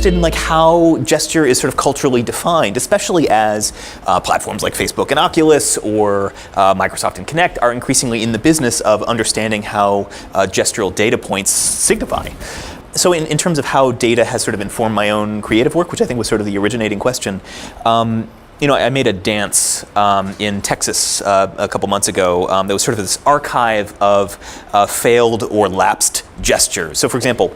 interested in like how gesture is sort of culturally defined, especially as platforms like Facebook and Oculus or Microsoft and Kinect are increasingly in the business of understanding how gestural data points signify. So in terms of how data has sort of informed my own creative work, which I think was sort of the originating question, I made a dance in Texas a couple months ago that was sort of this archive of failed or lapsed gestures. So for example,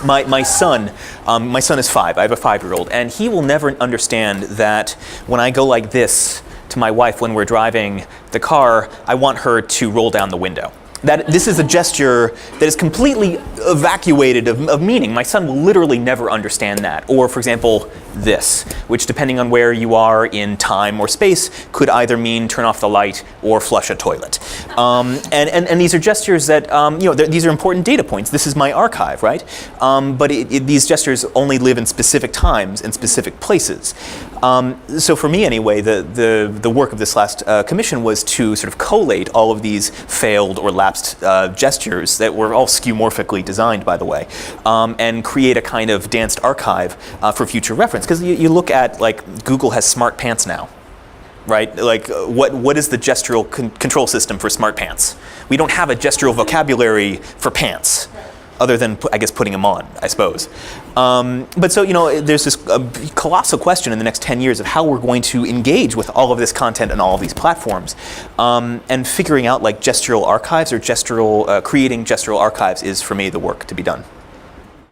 my son is 5. I have a 5-year-old, and he will never understand that when I go like this to my wife when we're driving the car, I want her to roll down the window. That this is a gesture that is completely evacuated of meaning. My son will literally never understand that. Or, for example, this, which depending on where you are in time or space, could either mean turn off the light or flush a toilet. And these are gestures that, these are important data points. This is my archive, right? But these gestures only live in specific times and specific places. So for me, anyway, the work of this last commission was to sort of collate all of these failed or lapsed gestures that were all skeuomorphically designed, by the way, and create a kind of danced archive for future reference. Because you look at, like, Google has smart pants now, right? Like, what is the gestural control system for smart pants? We don't have a gestural vocabulary for pants, other than, I guess, putting them on, I suppose. But so, there's this colossal question in the next 10 years of how we're going to engage with all of this content and all of these platforms. And figuring out, like, gestural archives or creating gestural archives is, for me, the work to be done.